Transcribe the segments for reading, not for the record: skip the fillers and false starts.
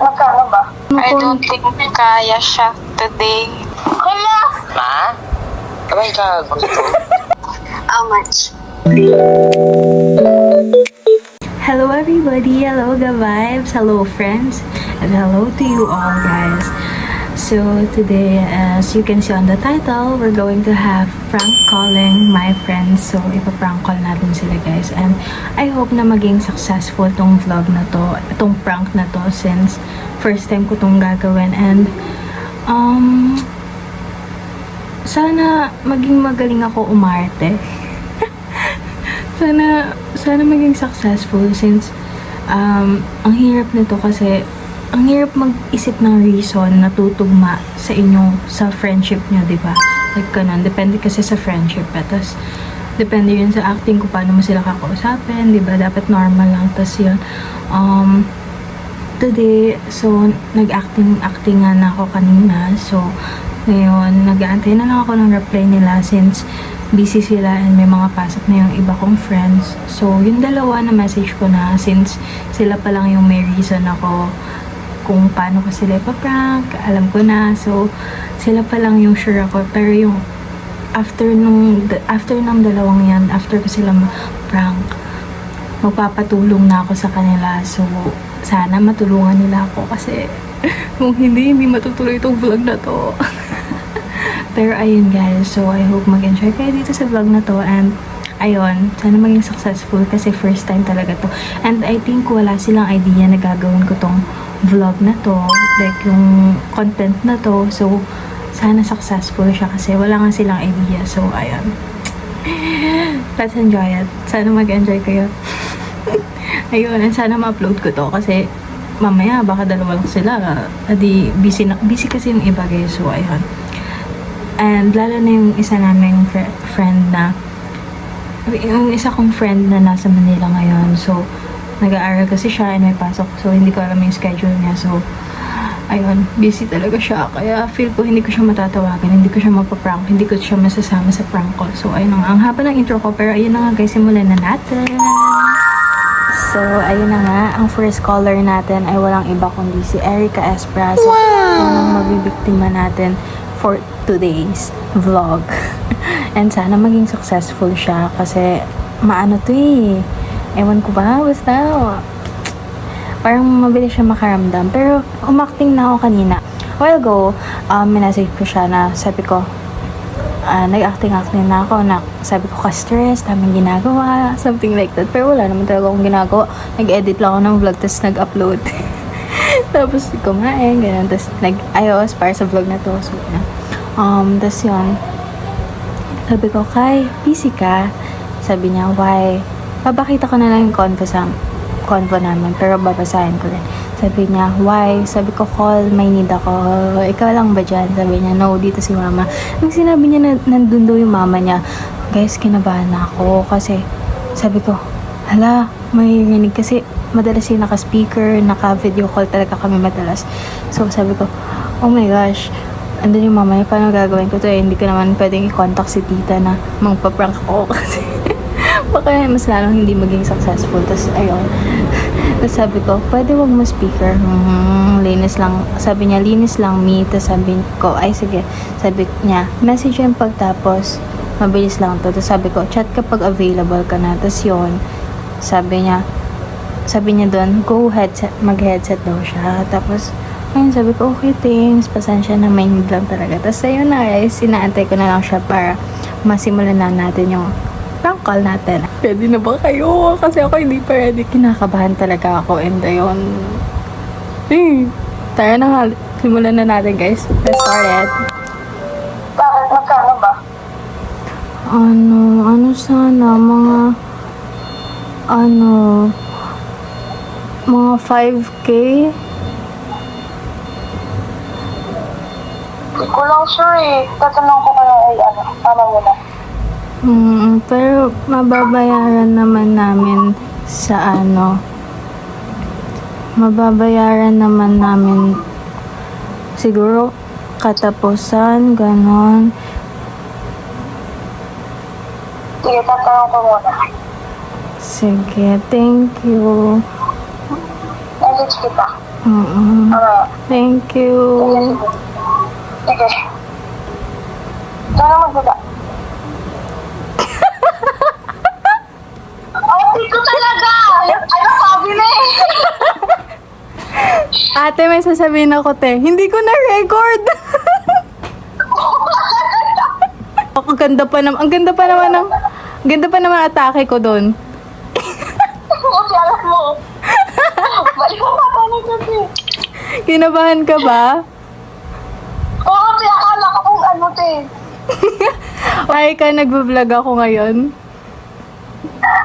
Magkano ba? I don't think kaya siya today. Hala! Ma? Abay ka gusto. How much? Hello everybody, hello the vibes, hello friends, and hello to you all guys. So today, as you can see on the title, we're going to have prank calling my friends. So ipaprank call natin sila guys, and I hope na maging successful tong vlog na to, itong prank na to, since first time ko tong gagawin. And sana maging magaling ako umarte. sana maging successful, since ang hirap nito kasi ang hirap mag-isip ng reason na tutugma sa inyo, sa friendship nyo, di ba? Like ganun, depende kasi sa friendship. Tapos, depende yun sa acting kung paano mo sila kakausapin, di ba? Dapat normal lang. Tapos yun, today, so, acting nga na ako kanina. So, ngayon, nag-aantay na lang ako ng reply nila since busy sila and may mga pasok na yung iba kong friends. So, yung dalawa na message ko na, since sila pa lang yung may reason ako kung paano ko sila ipaprank, alam ko na. So, sila pa lang yung sure ako. Pero yung after ng dalawang yan, after ko sila prank, magpapatulong na ako sa kanila. So, sana matulungan nila ako kasi kung hindi matutuloy itong vlog na to. Pero ayun guys, so I hope mag-enjoy kayo dito sa vlog na to, and ayun, sana maging successful kasi first time talaga to. And I think wala silang idea na gagawin ko tong vlog na to, like yung content na to. So, sana successful siya kasi wala nga silang idea. So, ayun. Let's enjoy it. Sana mag-enjoy kayo. Ayun, and sana ma-upload ko to kasi mamaya baka dalawa lang sila. Adi, busy kasi yung iba guys. So, ayun. And lalo na yung isa naming friend na, yung isa kong friend na nasa Manila ngayon. So, nag-aaral kasi siya and may pasok. So, hindi ko alam yung schedule niya. So, ayun, busy talaga siya. Kaya feel ko hindi ko siya matatawagan, hindi ko siya mapaprank, hindi ko siya masasama sa prank call. So, ayun na nga. Ang haba ng intro ko, pero ayun na nga guys, simulan na natin. So, ayun na nga. Ang first caller natin ay walang iba kundi si Erica Espra. So, ang mabibiktima natin for today's vlog. And sana maging successful siya kasi maano to eh. Ewan ko ba, basta parang mabilis siya makaramdam. Pero umakting na ako kanina. A while ago, minessage ko siya na sabi ko, nag-acting na ako na sabi ko ka-stress, daming ginagawa, something like that. Pero wala naman talaga akong ginagawa. Nag-edit lang ako ng vlog, tapos nag-upload. Tapos kumain, ganun. Tapos nag-ayos para sa vlog na to. So, tapos yun, sabi ko, Kai, busy ka? Sabi niya, why? Papakita ko na lang yung convo namin, pero babasahin ko rin. Sabi niya, why? Sabi ko, call, may need ako. Ikaw lang ba dyan? Sabi niya, no, dito si mama. Nung sinabi niya na nandun daw yung mama niya, guys, kinabahan na ako. Kasi, sabi ko, hala, may rinig kasi madalas yung naka-speaker, naka-video call talaga kami madalas. So, sabi ko, oh my gosh, andun yung mama niya, paano gagawin ko to eh? Hindi ko naman pwedeng i-contact si tita na magpa-prank ako kasi baka mas lalong hindi maging successful. Tapos, ayun. Tapos sabi ko, pwede wag mo speaker. Linis lang. Sabi niya, linis lang me. Tapos sabi ko, ay sige. Sabi niya, message yung pagtapos. Mabilis lang to. Tapos sabi ko, chat kapag available ka na. Tapos yun, sabi niya doon, go headset, mag-headset daw siya. Tapos, ayun, sabi ko, okay, thanks. Pasensya na, may need lang talaga. Tapos, ayun na guys, sinaantay ko na lang siya para masimulan na natin yung prank call natin. Ready na ba kayo? Kasi ako hindi pa ready. Kinakabahan talaga ako. And ayun, tayo na nga. Simulan na natin guys. Let's start it. Bakit? Magkano ba? Ano sana, mga 5K? Hindi ko lang sure eh. Tatanong ko kayo ay tama mo na. Pero mababayaran naman namin sa mababayaran naman namin siguro katapusan, ganon. Sige, tatanong ko muna. Sige, thank you. Message kita. Thank you. Sige. Sana magbuka. Ay, dito talaga! Ano sabi na eh? Ate, may sasabihin ako, te. Hindi ko na-record. Ang ganda pa naman. Ang ganda pa naman atake ko doon. Kasi alam mo. Balik mo pa paano kasi. Kinabahan ka ba? Oo, kasi akala ko kung ano te. Ay ka, nagbablog ako ngayon.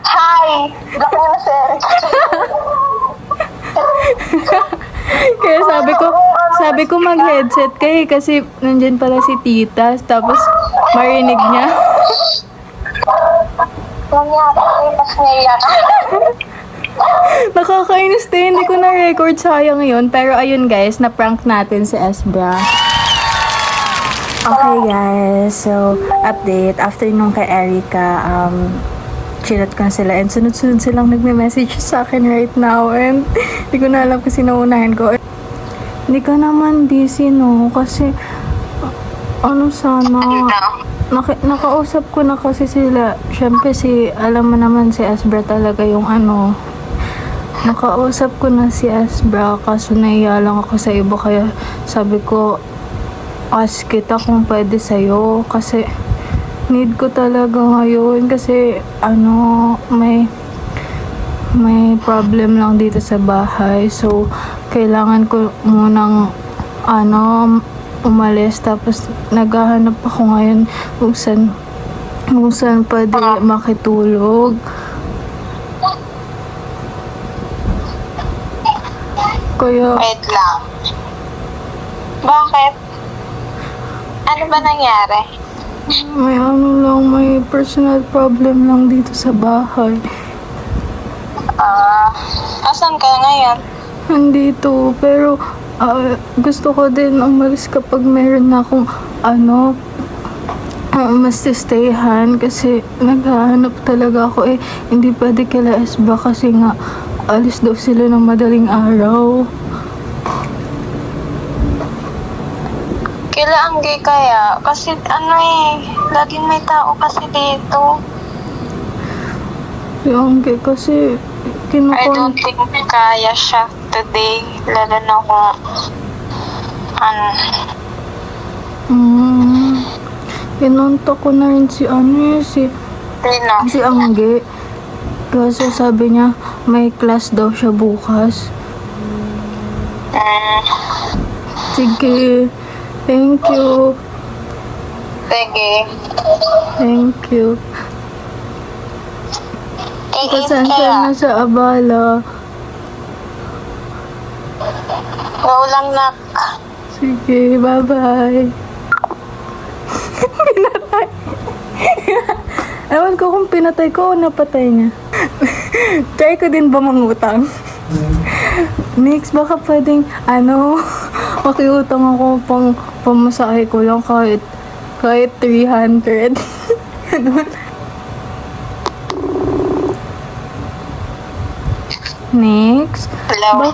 Hi! Gapay na si Eric. Kaya sabi ko mag-headset kayo kasi nandyan pala si tita. Tapos marinig niya. Nangyari eh, pas naiyak. Nakakainis din. Hindi ko na-record, sayang yun. Pero ayun guys, na-prank natin si Esbra. Okay guys, so update. After nung kay Erica, chinat ko na sila and sunod-sunod silang nagme-message sa akin right now and hindi ko na alam kung sino unahin ko. Hindi ka naman busy no, kasi ano sana, nakausap ko na kasi sila. Syempre alam mo naman si Esbra talaga yung ano, nakausap ko na si Esbra kaso naiya lang ako sa iba kaya sabi ko, ask kita kung pwede sa'yo kasi need ko talaga ngayon kasi ano, may problem lang dito sa bahay. So, kailangan ko munang ano, umalis. Tapos, naghahanap ako ngayon kung saan pwede makitulog. Kaya, Wait lang. Bakit? Ano ba nangyari? may ano lang, may personal problem lang dito sa bahay. Asan ka ngayon? Nandito, pero gusto ko din umalis kapag meron na akong ano, mas stayhan kasi naghahanap talaga ako eh. Hindi pwede kila Esba kasi nga alis daw sila ng madaling araw. Kila ang gay kaya? Kasi ano eh, laging may tao kasi dito. Yung kasi I don't think kaya siya today. Lalo na kung ano. Kinonta ko na rin si ano eh, si Angge. Kasi sabi niya may class daw siya bukas. Sige. Thank you. Sige. Thank you. Pasensya na sa abala. Wow lang nak. Sige, bye-bye. Pinatay. Ewan ko kung pinatay ko o napatay niya. Try ko din ba mangutang? Next, baka pwedeng, makiutang ako pang pamasahe ko lang kahit 300. Next, Hello.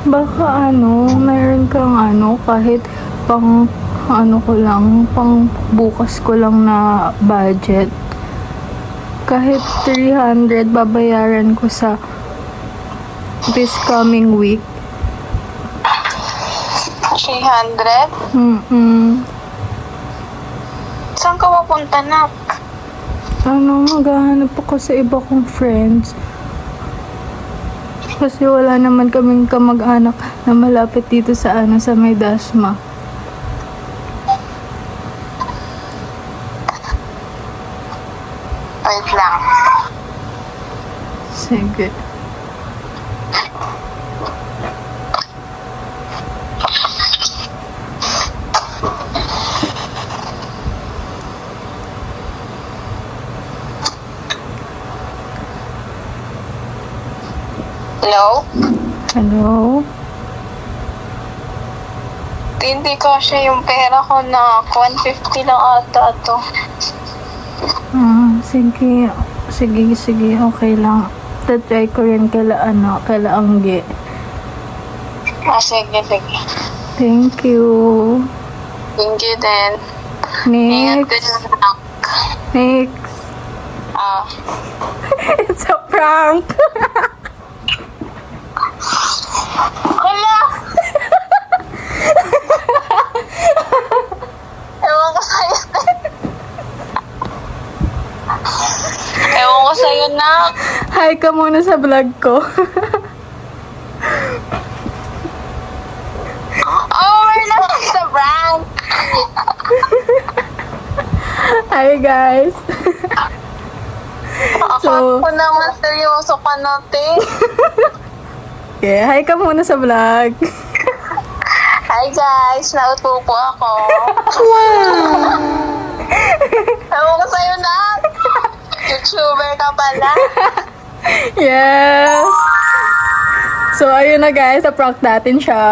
baka mayroon kang kahit pang pang bukas ko lang na budget. Kahit 300 babayaran ko sa this coming week. 300? Saan ka pupunta na? Maghahanap ako sa iba kong friends. Kasi wala naman kaming kamag-anak na malapit dito sa sa may Dasma. Wait lang. Sige. Hello? Hello? Hindi ko siya yung pera ko na 150 lang ata to. Sige. Sige, okay lang. Tatry ko rin kaila Angge. Sige, sige. Thank you. Thank you din. Ingat ka Next. dyan, anak. Next. Ah, It's a prank. hala! Ewan ko sa'yo. Ewan ko sa'yo, nak. Hi ka muna sa vlog ko. Oh, we're not sa prank. Hi guys. Akala ko naman seryoso ka natin. Okay, hi ka muna sa vlog. Hi guys, nauto po ako. Ewan ko sa'yo, nak. YouTuber ka pala. Yes. So ayun na guys, na-prank natin siya.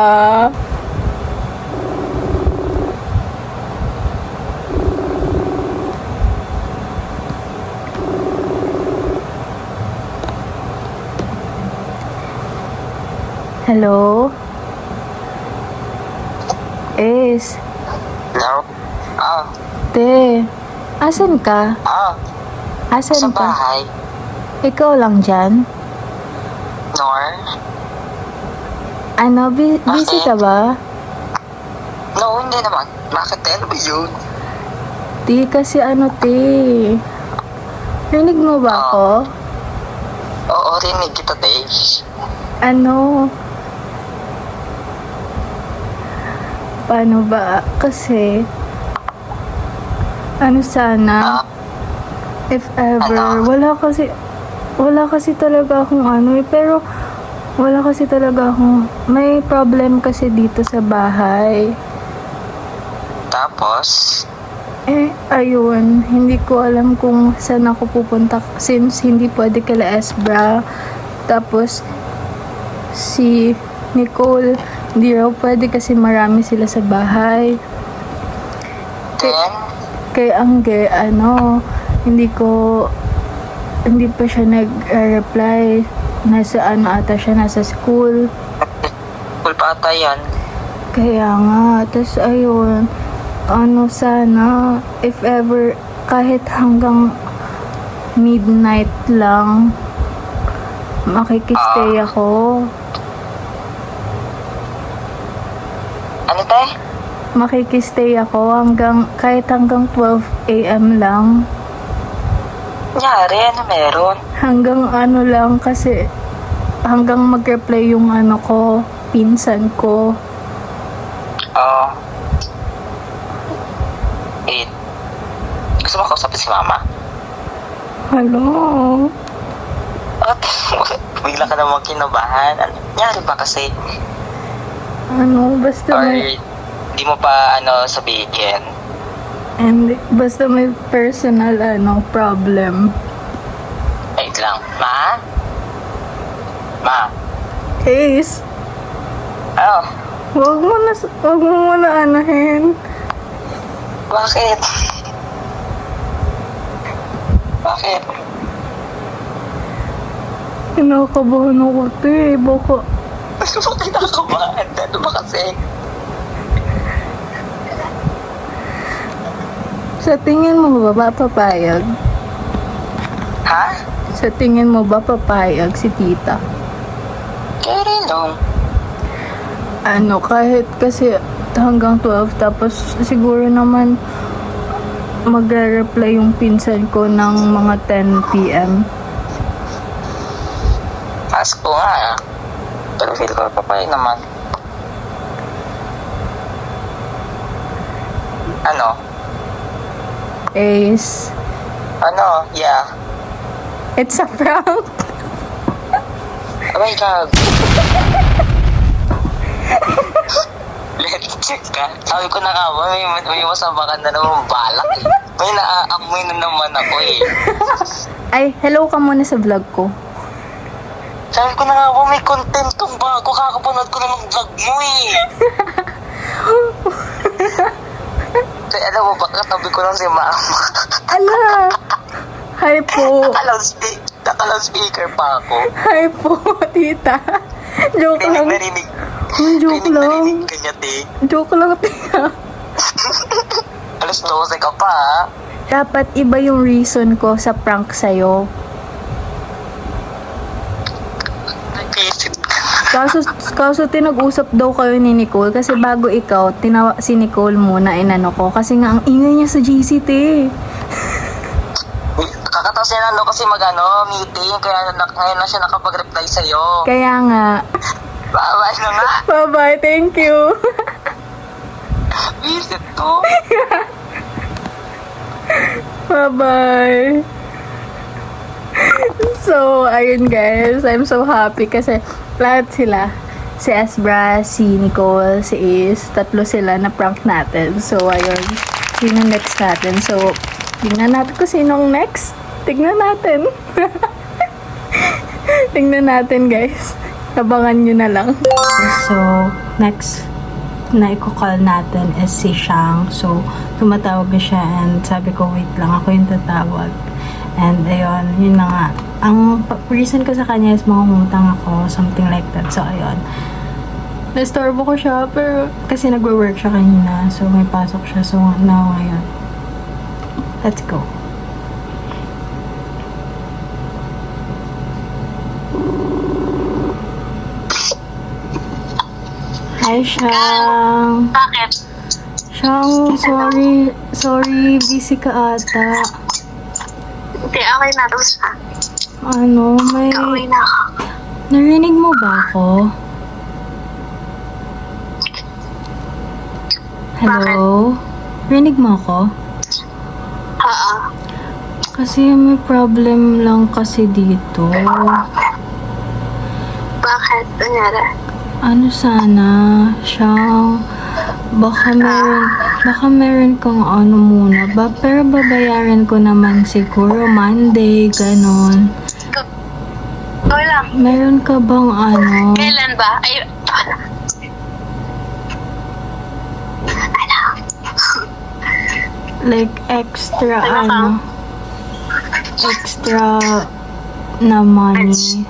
Hello? Ace, Hello? te, asan ka? Sa Asan ka? bahay. Ikaw lang dyan? Nor? Ano, busy ka ba? No, hindi naman. Bakit? Ano ba yun? Di kasi ano, te. Rinig mo ba ako? Oo, rinig kita, Dave. Ano? Paano ba? Kasi, ano sana, if ever, Ano? wala kasi talaga akong ano pero wala kasi talaga akong, may problem kasi dito sa bahay. Tapos, Ayun, hindi ko alam kung saan ako pupunta since hindi pwede kila Esbra. Tapos, si Nicole, hindi raw pwede kasi marami sila sa bahay. then, Kaya hindi pa siya nag-reply. Nasa nasa school. cool pa ata yan. Kaya nga, tas ayun, sana, if ever, kahit hanggang midnight lang, makikistay ako. Ano, te? Makikistay ako kahit hanggang 12 a.m. lang. Nyari, ano meron? Hanggang lang kasi, hanggang mag-reply yung pinsan ko. Oo. Gusto mo kausapin si mama? Hello? At, bigla ka namang kinabahan. Ano, nyari ba kasi? Basta Or, may, di mo pa, sabihin? basta may personal, problem. Wait lang. Ma? Ma? Ace, Oh, wag mo muna anahin. bakit? Bakit? Kinakabahan ako, te. Baka, Gusto mo kinakabahan? Ano ba kasi? sa tingin mo ba papayag? Ha? Sa tingin mo ba papayag si tita? Kaya rin lang. Kahit kasi hanggang 12, tapos siguro naman magre-reply yung pinsan ko ng mga 10 p.m. Ask ko nga. Pero feel ko papayag naman. Ano? Ace, Ano? Yeah. it's a prank. Oh my God. Let's check ka. Sabi ko na nga ba, may masabakan na naman balak eh. May naaamoy na naman ako eh. Ay, hello ka muna sa vlog ko. Sabi ko na nga ba, may content kang bago. Kakapanood ko na ng vlog mo eh. Kaya alam mo ba, katabi ko lang si mama. Ala! Hi po. Naka-loudspeaker pa ako. Hi po, tita. Joke lang. Narinig Joke lang. Narinig ka niya, te. Joke lang, Tia. Alas 12 ka pa, ha? Dapat iba yung reason ko sa prank sa'yo. Nag-iisip Kaso tinag-usap daw kayo ni Nicole kasi bago ikaw, si Nicole muna inano ko. Kasi nga, ang ingay niya sa GC, te. Kakataas niya na kasi meeting, kaya ngayon na siya nakapag-reply sa'yo. Kaya nga. Bye-bye na nga. Bye-bye, thank you. Visit to. Bye-bye. So, ayun guys, I'm so happy kasi lahat sila. Si Esbra, si Nicole, si Ace, tatlo sila na prank natin. So, ayun. Sino next natin? So, tingnan natin kung sinong next. Tingnan natin. Tingnan natin guys. Abangan nyo na lang. So, next na i-call natin is si Shang. So, tumatawag na siya and sabi ko, wait lang, ako yung tatawag. And ayun, yun na nga. Ang reason ko sa kanya is mangungutang ako, something like that. So, ayun. Nastorbo ko siya, pero kasi nagwe-work siya kanina. So, may pasok siya. So, now, ngayon. Let's go. Hi, Shang. Bakit? Shang, sorry, busy ka ata. Hindi, okay na daw siya. Ano, Okay na ako. narinig mo ba ako? Hello? Narinig mo ako? Oo. Kasi may problem lang kasi dito. Bakit? Nangyari? Ano sana, Shang, baka meron kang ano muna ba, pero babayaran ko naman siguro Monday, ganon. Okay lang. Meron ka bang ano, Kailan ba? Ay, like extra Ano ka? extra na money?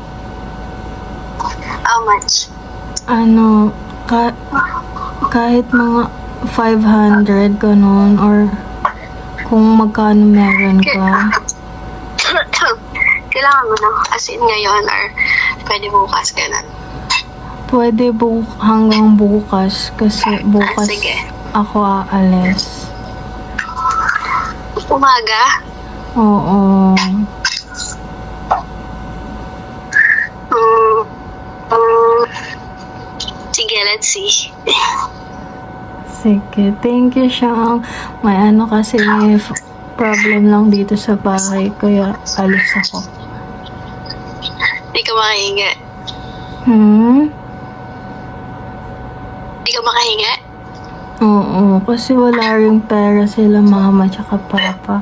how much? Ano, kahit mga 500 ganon, or kung magkano meron ka. Kailangan mo na. As in ngayon or pwede bukas, ganun. Pwede hanggang bukas kasi bukas Sige. ako aalis. Umaga? Oo. Sige, let's see. Sige, thank you, Shang. May ano kasi may problem lang dito sa bahay, kaya alis ako. Di ka makahinga. Di ka makahinga? Oo, kasi wala ring pera sila mama tsaka papa.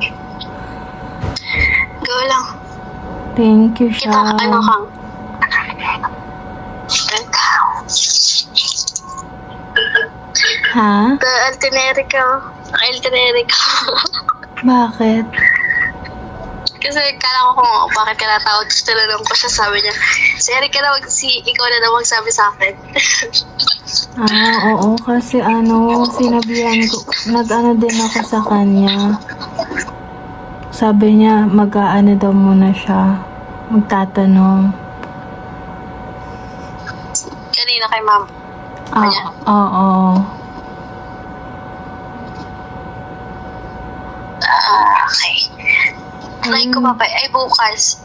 Go lang. Thank you, Kita Shang. ano kang? Ha? Altineri ka. Altineri ka. Bakit? Kasi kala ko kung bakit ka natawag. Tapos tinanong ko siya, sabi niya, ikaw na daw magsabi sa akin. Oo, kasi sinabihan ko, nag-ano din ako sa kanya. Sabi niya, mag-aano daw muna siya, magtatanong. Kanina kay ma'am. Kanya? Oo. Okay. Try ko pa ay bukas.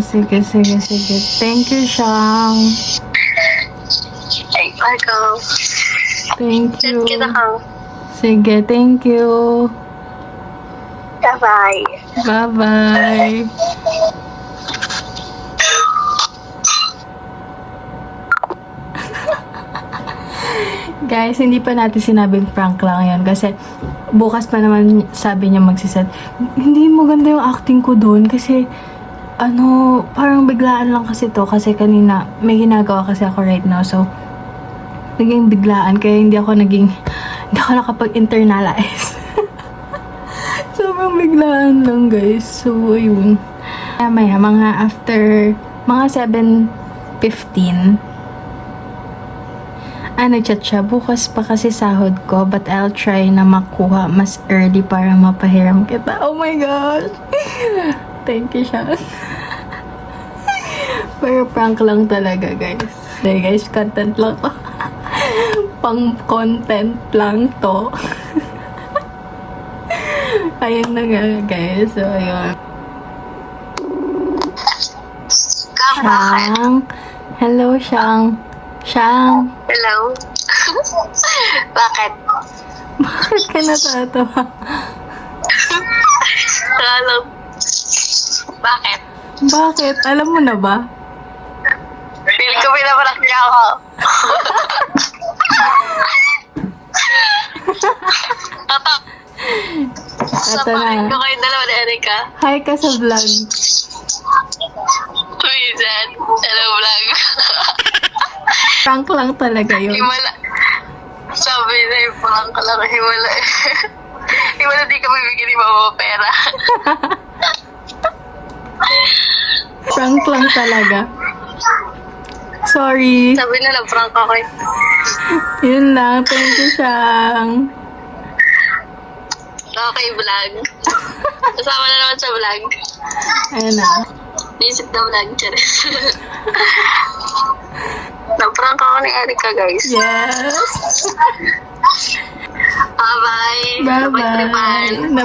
Sige. Thank you, Shang. Ay, welcome. Thank Chat you. kita kang. Sige, thank you. Bye-bye. Bye-bye. Guys, hindi pa natin sinabing prank lang yan kasi bukas pa naman sabi niya magsiset. Hindi maganda yung acting ko doon kasi parang biglaan lang kasi to kasi kanina may ginagawa kasi ako right now, so naging biglaan kaya hindi ako nakapag-internalize. Sobrang biglaan lang, guys. So, ayun. Maya, mga after mga 7:15 Nag-chat siya, bukas pa kasi sahod ko, but I'll try na makuha mas early para mapahiram kita. Oh my gosh! Thank you siya. Pero prank lang talaga, guys. Dahil guys, content lang to. Pang content lang to. Ayun na nga, guys. So, ayun. Kang, bakit? Shang. Hello, Shang. Shang. Hello? Bakit? Bakit ka natatawa? Alam. Bakit? Bakit? Alam mo na ba? Feel ko pinaparak niya ako. Tatak. Ito Sapakin ko na. kayo dalawa ni Erika. Hi ka sa vlog. Minsan. Hello, vlog. Prank lang talaga yun. Himala. Sabi na yung parang ka lang himala. Himala di ka bibigyan ni mama pera. Prank lang talaga. Sorry. Sabi na prank ako eh. Yun lang. Thank you, Shang. Okay, vlog. Kasama na naman sa vlog. Ayun na. Visit the vlog, Charis. Na-prank ako ni Erika, guys. Yes. Bye-bye. Bye-bye.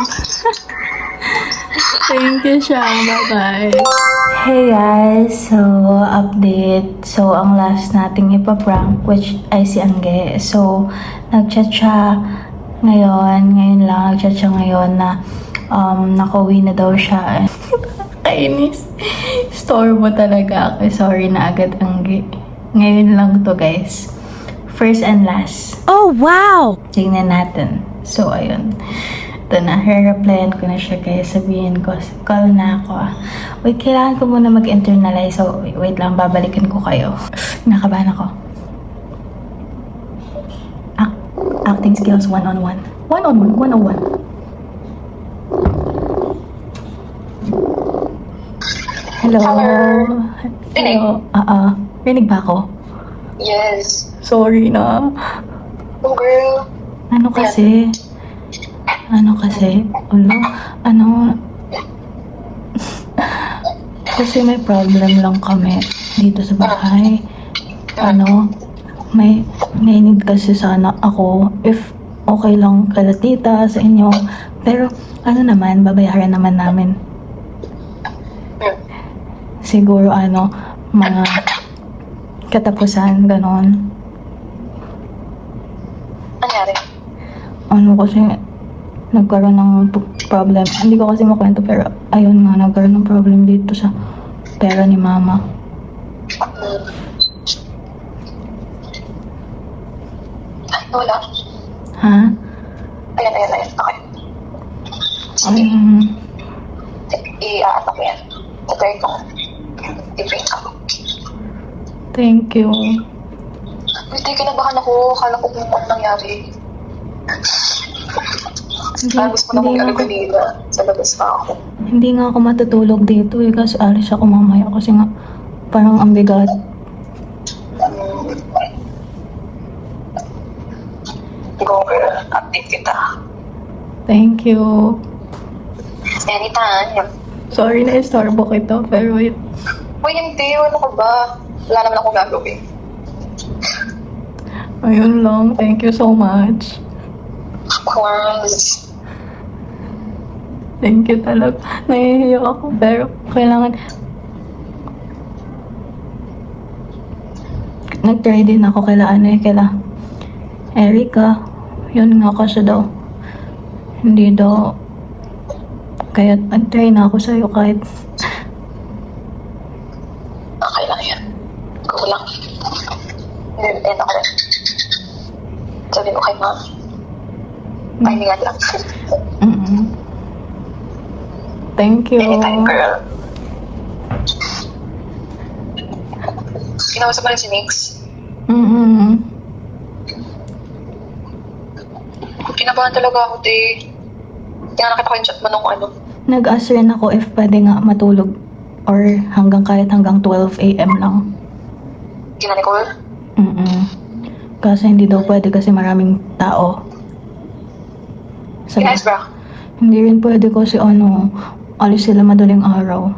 Thank you, Shang. Bye-bye. Hey guys, so update. So, ang last nating ipaprank, which ay si Angge. So, nag-chat siya ngayon lang, nag-chat siya ngayon na nakauwi na daw siya. Kainis. Storbo talaga ako. Sorry na agad, Angge. Ngayon lang to, guys. First and last. Oh, wow! Tingnan natin. So, ayun. Ito na. Re-replyan ko na siya, guys. Sabihin ko, call na ako. Wait, kailangan ko muna mag-internalize. So, wait lang. Babalikan ko kayo. Nakabahan ako. Acting skills 101. 101. Hello. Hello. Rinig ba ako? Yes. Sorry na. Oh, girl. Ano kasi? Kasi may problem lang kami dito sa bahay. May need kasi sana ako if okay lang kala tita sa inyo. Pero naman, babayaran naman namin. Siguro mga katapusan, ganon. Nangyari? Kasi nagkaroon ng problem. Hindi ko kasi makwento pero ayun nga, nagkaroon ng problem dito sa pera ni mama. Wala. Ha? Ayan. Okay. I-aata ko yan. Tatay ko. I-bring ako. Thank you. Hindi, kinabahan ako. Akala ko kung ano nangyari. Gusto ko na kung ano kanina. Sa labas pa ako. Hindi nga ako matutulog dito kasi alis ako mamaya kasi nga parang ang bigat. Go, girl. Update kita. Thank you. Anytime. Sorry na istorbo kita pero Uy, hindi. Ano ka ba? Wala naman akong gagawin. ayun lang. Thank you so much. Of course. Thank you talaga. Nahihiyak ako pero kailangan nag-try din ako kaila Erika. Yun nga kasi daw hindi daw kaya nag-try na ako sa'yo kahit Okay lang yan. Go lang. And ako rin. Sabi mo kay mom. Pahinga lang. Thank you. Anytime, girl. Kinausap mo rin si Nix. Kinabahan talaga ako, te. Kaya nakita ko yung chat mo nung Nag-ask rin ako if pwede nga matulog or kahit hanggang 12 a.m. lang. Kina Nicole. Kasi hindi daw pwede kasi maraming tao. Sabi, Yes, bro. hindi rin pwede kasi alis sila madaling araw.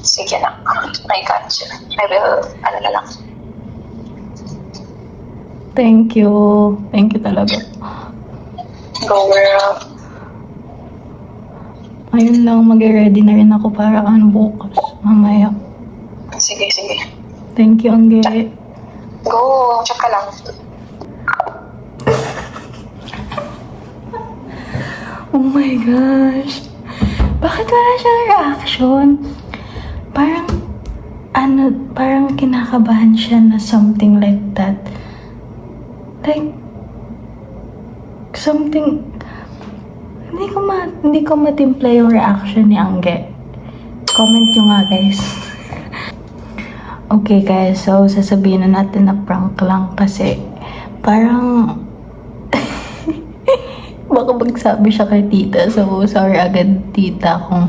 Sige na. I got you. I will, ano na lang. Thank you. Thank you talaga. Go, girl. Ayun lang, mag-ready na rin ako para bukas. Mamaya. Sige, sige. Thank you, Angge. Go, check ka lang. Oh my gosh. Bakit wala siyang reaction? Parang kinakabahan siya na something like that. Like, something, hindi ko matimpla yung reaction ni Angge. Comment nyo nga, guys. Okay, guys. So, sasabihin na natin na prank lang kasi parang baka magsabi siya kay tita. So, sorry agad, tita, kung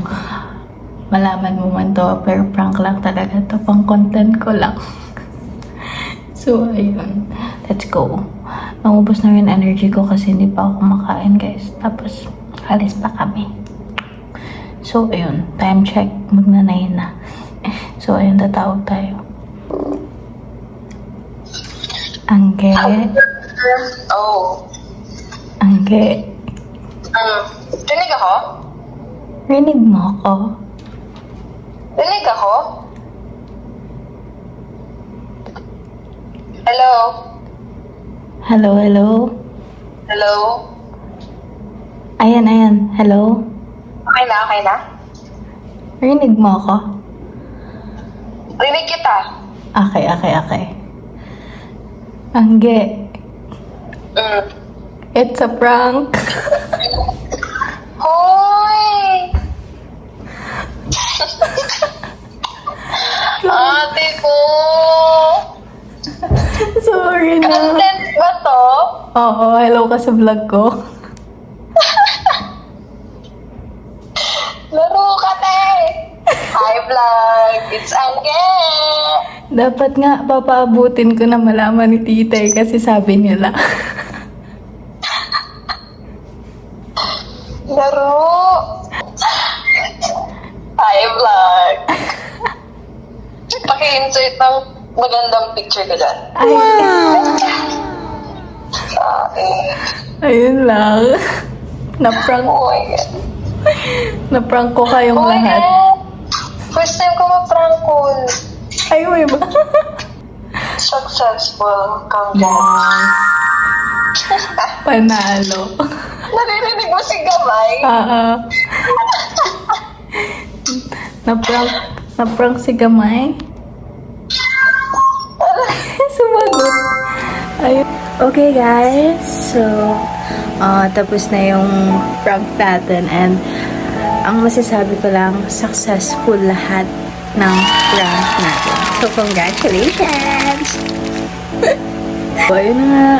malaman mo man to. Pero prank lang talaga to. Pang content ko lang. So, ayun. Let's go. Naubos na rin energy ko kasi hindi pa ako kumakain, guys. Tapos, alis pa kami. So, ayun. Time check. Magnanay na. So, ayun. Tatawag tayo. Angge. Oh. Angge. Rinig ako? Rinig mo ako? Rinig ako? Hello? Hello, hello? Hello? Ayan. Hello? Okay na, okay na? Rinig mo ako? Rinig kita. Okay. Angge. It's a prank. Hoy! Ate ko! Sorry na. Content ba to? Oo, hello ka sa vlog ko. Laro ka, te! Hi, vlog! It's Angge! Dapat nga, papaabutin ko na malaman ni tita kasi sabi nila. Laro! Hi, vlog! Paki-insert ng magandang picture ka dyan. Ay, ayun lang. Na-prank, Oh my God. na-prank ko kayong Oh my lahat. God! First time ko ma-prank call. Ay, may ba? Successful. Congrats. Panalo. Naririnig mo si Gamay? Na-prank si Gamay. Sumagot. Ayun. Okay, guys. So, tapos na yung prank natin and ang masasabi ko lang, successful lahat ng prank natin. So, congratulations! So, ayun na nga.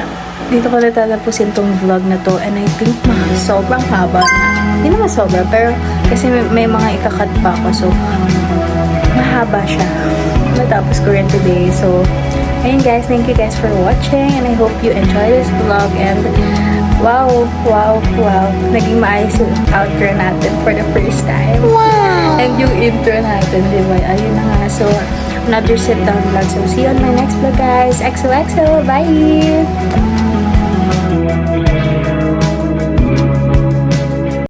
Dito ko natatapusin tong vlog na to and I think sobrang haba na. Hindi naman sobra, pero kasi may mga ikakat pa ako. So, mahaba siya. Natapos ko rin today. So, ayun guys, thank you guys for watching and I hope you enjoy this vlog and wow. Naging maayos yung outro natin for the first time. Wow! And yung intro natin, di ba? Ayun na nga. So, another sit down vlog. So, see you on my next vlog, guys. XOXO. Bye!